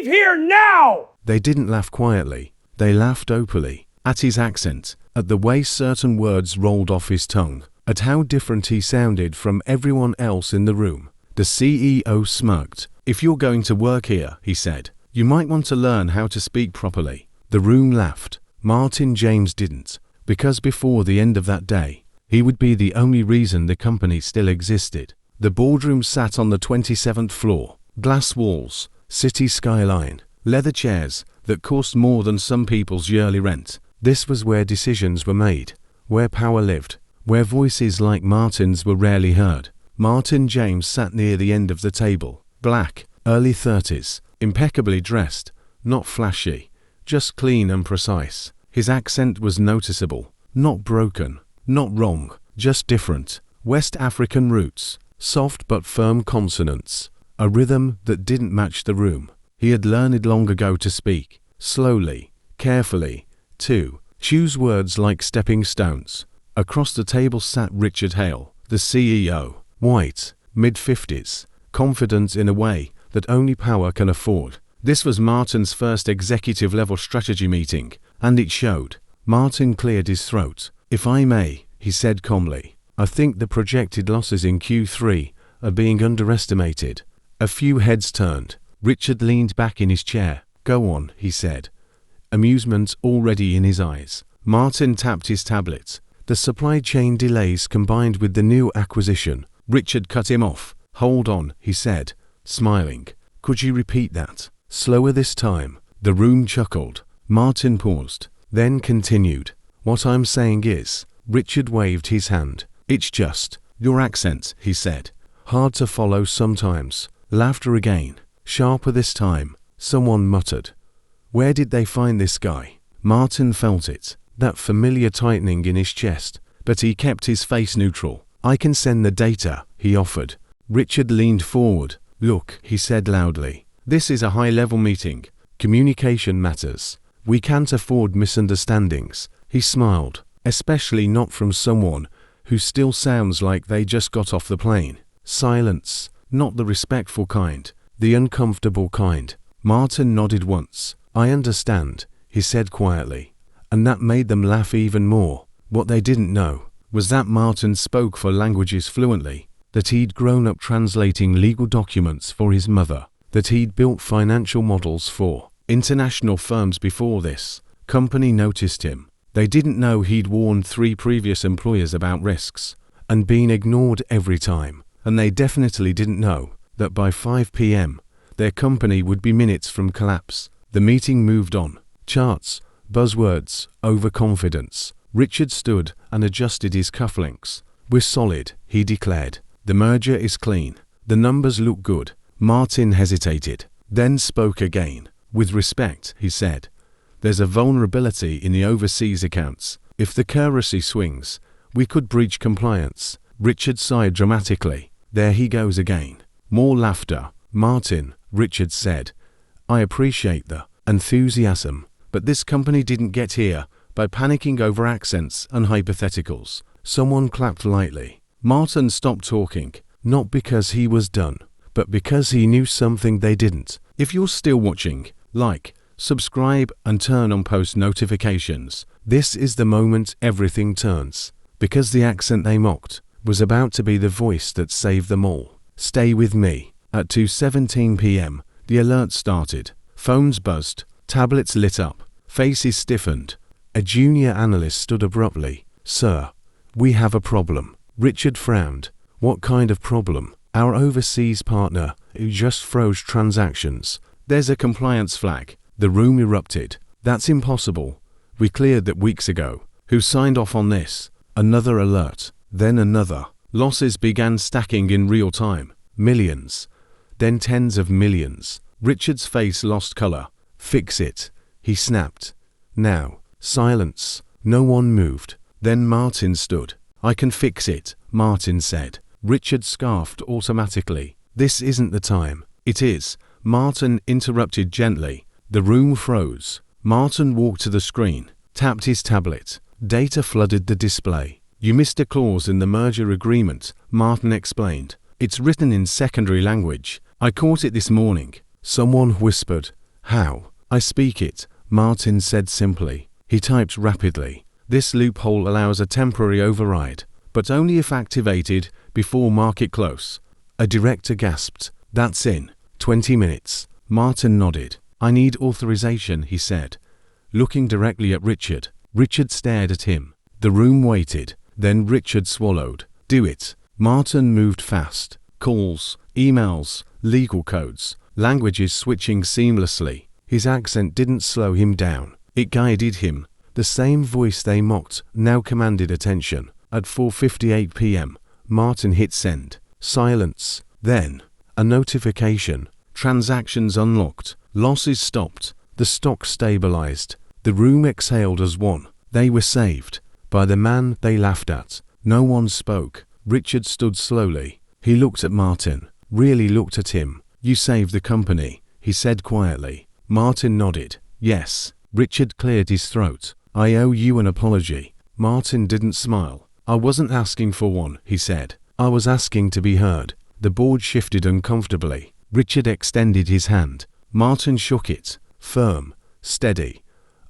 Leave here now! They didn't laugh quietly. They laughed openly. At his accent, at the way certain words rolled off his tongue, at how different he sounded from everyone else in the room. The CEO smirked. "If you're going to work here," he said, "you might want to learn how to speak properly." The room laughed. Martin James didn't, because before the end of that day, he would be the only reason the company still existed. The boardroom sat on the 27th floor. Glass walls, city skyline, leather chairs that cost more than some people's yearly rent. This was where decisions were made, where power lived, where voices like Martin's were rarely heard. Martin James sat near the end of the table, black, early 30s, impeccably dressed, not flashy, just clean and precise. His accent was noticeable, not broken, not wrong, just different. West African roots, soft but firm consonants, a rhythm that didn't match the room. He had learned long ago to speak, slowly, carefully, to choose words like stepping stones. Across the table sat Richard Hale, the CEO, white, mid-50s, confident in a way that only power can afford. This was Martin's first executive-level strategy meeting, and it showed. Martin cleared his throat. "If I may," he said calmly, "I think the projected losses in Q3 are being underestimated." A few heads turned. Richard leaned back in his chair. "Go on," he said, amusement already in his eyes. Martin tapped his tablet. The supply chain delays combined with the new acquisition. Richard cut him off. "Hold on," he said, smiling. "Could you repeat that? Slower this time." The room chuckled. Martin paused, then continued. "What I'm saying is," Richard waved his hand, "it's just your accent," he said. "Hard to follow sometimes." Laughter again, sharper this time. Someone muttered, "Where did they find this guy?" Martin felt it, that familiar tightening in his chest, but he kept his face neutral. "I can send the data," he offered. Richard leaned forward. "Look," he said loudly, "this is a high-level meeting. Communication matters. We can't afford misunderstandings." He smiled, especially not from someone who still sounds like they just got off the plane. Silence, not the respectful kind, the uncomfortable kind. Martin nodded once. "I understand," he said quietly, and that made them laugh even more. What they didn't know was that Martin spoke 4 languages fluently, that he'd grown up translating legal documents for his mother, that he'd built financial models for international firms before this company noticed him. They didn't know he'd warned 3 previous employers about risks and been ignored every time. And they definitely didn't know that by 5 p.m., their company would be minutes from collapse. The meeting moved on. Charts, buzzwords, overconfidence. Richard stood and adjusted his cufflinks. "We're solid," he declared. "The merger is clean. The numbers look good." Martin hesitated, then spoke again. "With respect," he said, "there's a vulnerability in the overseas accounts. If the currency swings, we could breach compliance." Richard sighed dramatically. "There he goes again." More laughter. "Martin," Richard said, "I appreciate the enthusiasm, but this company didn't get here by panicking over accents and hypotheticals." Someone clapped lightly. Martin stopped talking, not because he was done, but because he knew something they didn't. If you're still watching, like, subscribe and turn on post notifications. This is the moment everything turns, because the accent they mocked was about to be the voice that saved them all. Stay with me. At 2:17 p.m., the alert started. Phones buzzed, tablets lit up, faces stiffened. A junior analyst stood abruptly. "Sir, we have a problem." Richard frowned. "What kind of problem?" "Our overseas partner, who just froze transactions. There's a compliance flag." The room erupted. "That's impossible. We cleared that weeks ago." "Who signed off on this?" Another alert. Then another. Losses began stacking in real time. Millions. Then tens of millions. Richard's face lost color. "Fix it," he snapped. "Now." Silence. No one moved. Then Martin stood. "I can fix it," Martin said. Richard scarfed automatically. "This isn't the time." "It is," Martin interrupted gently. The room froze. Martin walked to the screen, tapped his tablet. Data flooded the display. "You missed a clause in the merger agreement," Martin explained. "It's written in secondary language. I caught it this morning." Someone whispered, How? I speak it, Martin said simply. He typed rapidly. This loophole allows a temporary override, but only if activated before market close. A director gasped. That's in 20 minutes. Martin nodded. I need authorization, he said, looking directly at Richard. Richard stared at him. The room waited. Then Richard swallowed. Do it. Martin moved fast. Calls, emails, legal codes, languages switching seamlessly. His accent didn't slow him down. It guided him. The same voice they mocked now commanded attention. At 4:58 p.m., Martin hit send. Silence. Then, a notification. Transactions unlocked. Losses stopped. The stock stabilized. The room exhaled as one. They were saved. By the man they laughed at. No one spoke. Richard stood slowly. He looked at Martin. Really looked at him. You saved the company, he said quietly. Martin nodded. Yes. Richard cleared his throat. I owe you an apology. Martin didn't smile. I wasn't asking for one, he said. I was asking to be heard. The board shifted uncomfortably. Richard extended his hand. Martin shook it. Firm, steady,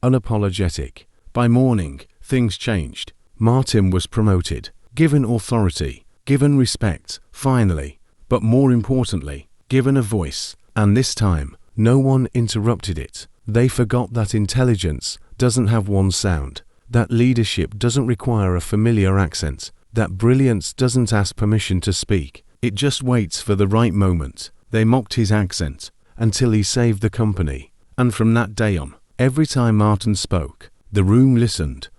unapologetic. By morning, things changed. Martin was promoted, given authority, given respect, finally, but more importantly, given a voice. And this time, no one interrupted it. They forgot that intelligence doesn't have one sound, that leadership doesn't require a familiar accent, that brilliance doesn't ask permission to speak. It just waits for the right moment. They mocked his accent until he saved the company. And from that day on, every time Martin spoke, the room listened.